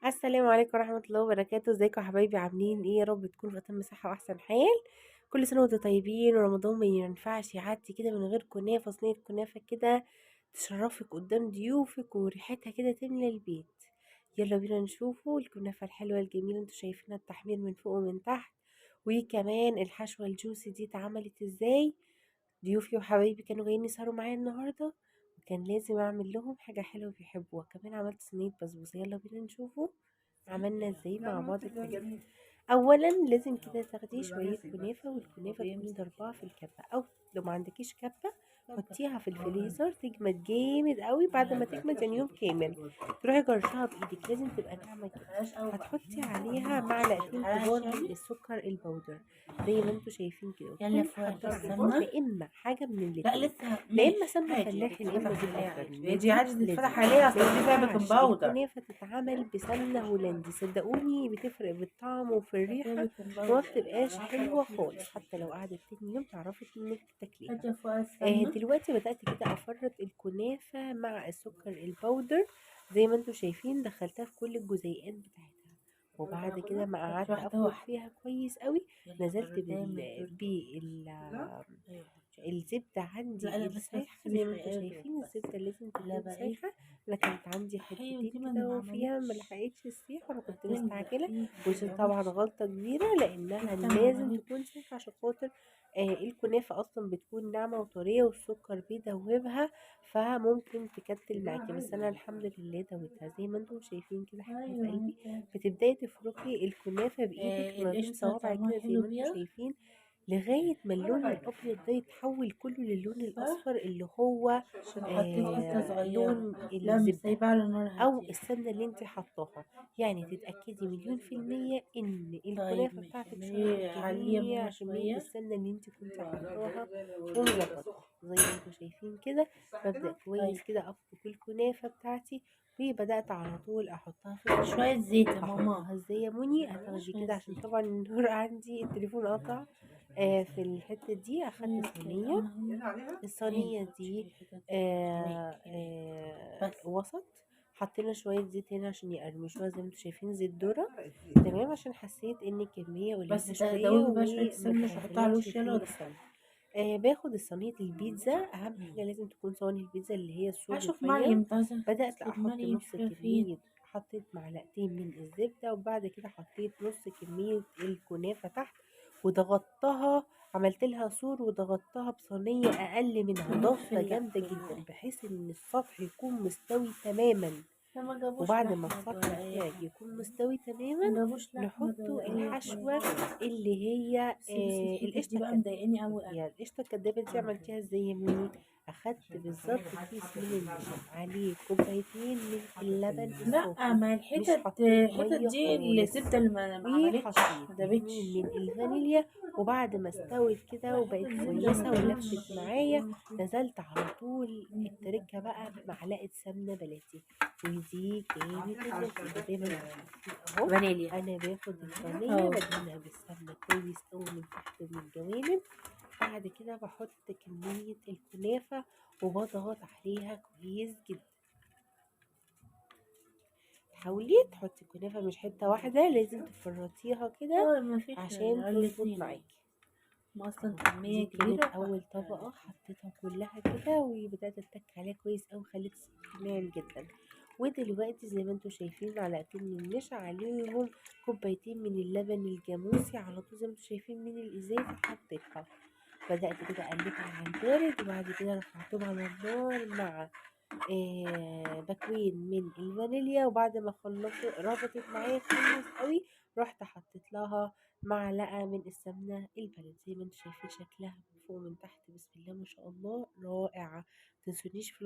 السلام عليكم ورحمة الله وبركاته، ازيكم يا حبايبي؟ عاملين ايه؟ يا رب تكونوا في أتم صحة وأحسن حال. كل سنة وانتم طيبين، ورمضان ما ينفعش يعدي كده من غير كنافة، صينية كنافة كده تشرفك قدام ضيوفك وريحتها كده تملى البيت. يلا بينا نشوفوا الكنافة الحلوة الجميلة، انتوا شايفينها التحمير من فوق ومن تحت، وكمان الحشوة الجوسي دي اتعملت ازاي. ضيوفي وحبايبي كانوا جايين يسهروا معايا النهاردة، وكان لازم اعمل لهم حاجة حلوة بيحبوها. كمان عملت صينية بسبوسة، يلا بينا نشوفوا عملنا ازاي مع بعض الكنافة. اولا لازم كده تاخدي شوية كنافة، والكنافة تكوني ضربها في الكبة، او لو ما عندكيش كبة حطيها في الفريزر تجمد جامد قوي. بعد ما تجمد يعني يوم كامل تروحي جرشها بايدك، لازم تبقى ناعمة كده. هتحطي عليها معلقتين كبار من السكر البودر زي ما انتوا شايفين كده، يلا وتكوني فوق محضرة عندك السمنة. لا اما حاجة من لا الاتنين، لسه لا اما ماشي سمنة عادي فلاحي لا اما تتفتح زيت عليها افغاني. عادي، دي لذيذ عادي تتفتح لذيذ. عليها، ما اصل دي فيها بيكنج ينفعش باودر. الكنافة تتعمل بسمنة هولندي، صدقوني بتفرق بالطعم وفي ده فيها الريحة بيكنج وما باودر بتبقاش حلوة خالص، حتى لو قعدت تاني يوم تعرفي انك تاكليها. حاجة فوق السمنة. دلوقتي بدأت كده افرط الكنافة مع السكر البودر زي ما انتوا شايفين، دخلتها في كل الجزيئات بتاعتها. وبعد كده ما حطي قعدت واحدة افرط واحدة. فيها كويس قوي، يلا نزلت فردان من الدور. ايوه حطي. الزبدة لا لا عندي بس ما السايحة تسيبي زي ما انتوا شوية دول شايفين، بس. الزبدة لازم لا تكون بقى ايه. سايحة. انا كانت عندي ايوه حتتين دي ما كده ما وفيها ما عملتش. لحقتش تسيح، وانا كنت هتلزق مستعجلة. ودي فيها طبعا وحشة. غلطة كبيرة لانها لسه ما لازم عملتش. تكون سايحة عشان خاطر الكنافة اصلا بتكون ناعمة وطرية والسكر بيدوبها، فممكن تكتل معاكي. بس انا الحمد لله دوبتها زي ما انتم شايفين كده حبايب ايوه قلبي. انت. بتبداي تفركي الكنافة بايدك ما بين القشطة صوابعك طعمها كده زي حلو ما انتم بيها. شايفين، لغاية ما اللون الأبيض ده يتحول كله للون صح. الأصفر اللي هو عشان حطيت حتة صغيرة. لون لا مش الزبدة سايبة على نار أو هادية. السمنة اللي انت حطاها. يعني تتأكدي مليون في المية إن طيب الكنافة ماشي، بتاعتك شربت اعملي عليه جميع ماما كمية شوية. السمنة اللي انت كنت حطاها ومظبطاها زي ما انتوا شايفين كده. ببدأ كويس طيب كده أفرك الكنافة بتاعتي، وبدأت على طول أحطها في الفرن. شوية زيت يا ماما. هحطها ازاي يا منى؟ هتاخدي شوية كده عشان زيت. طبعا النور عندي التليفون قطع. في الحتة دي أخدت شوية زيت صينية. اهي الصينية نحط دي شوية حتت زيت عشان يقلب. بس وسط. حطينا شوية زيت هنا عشان يقرمشوها زي ما انتوا شايفين، زيت ذرة. تمام، عشان حسيت ان الكمية بس قليلة شوية دوبي بقى شوية وما السمنة عشان احطها على تغرقناش الوش يلا في السمنة. وادخلها. باخد صينية البيتزا، أهم حاجة لازم تكون صواني البيتزا اللي هي السور هشوف رفيع. مريم عايزة بدأت اطلب أحط مريم نص شوية فين. كمية، حطيت معلقتين من الزبدة، وبعد كده حطيت نص كمية الكنافة تحت وضغطتها. عملت لها سور وضغطتها بصينية أقل منها ضغطة نقفل جامدة لفة جدا بحيث إن السطح يكون مستوي تماما. ما جابوش وبعد ما لحمة السطح ولا أي بتاعك حاجة. يكون مستوي تماما ما جابوش لحمة نحطه ولا أي الحشوة حاجة. اللي هي بس الحتة القشطة دي بقى الكدابة. مضايقاني أوي أنا. هي القشطة الكدابة دي عملتيها ازاي يا مني؟ أخدت بالظبط كيس من النشا عليه كوبايتين من اللبن لا الصافي، ما مش الحتت حطيت الحتت مية دي خالص، الزبدة اللي ما عملتش وحطيت ما اتنين دابتش. من الفانيليا. وبعد ما استوت كده وبقت الزبدة ما كويسة دابتش. ولفت معايا، نزلت على طول التركة بقى بمعلقة سمنة بلدي، ودي كانت النتيجة زي ما انتوا شايفين اهو. فانيليا. انا باخد الصينية اه بدهنها بالسمنة كويس اوي من تحت ومن الجوانب. بعد كده بحط كمية الكنافة وبضغط عليها كويس جدا. حاولي تحطي الكنافة مش حتة واحدة، لازم تفرطيها كده ما فيش عشان على تظبط الاتنين. معاكي. ما اصلا اهو كمية دي كانت كبيرة اول طبقة حطيتها كلها كده، وبدأت اتك عليها كويس اوي خليت ناعم جدا. ودلوقتي زي ما انتوا شايفين معلقتين من النشا عليهم كوبايتين من اللبن الجاموسي على طول زي ما انتوا شايفين من الازاز حطيتها. بدأت كده اقلبها على البارد، وبعد كده رفعتهم على النار مع باكوين من الفانيليا. وبعد ما خلصت ربطت معايا كويس قوي، رحت حطيت لها معلقة من السمنة البلدي زي ما انتوا شايفين شكلها من فوق ومن تحت، بسم الله ما شاء الله رائعة. متنسونيش في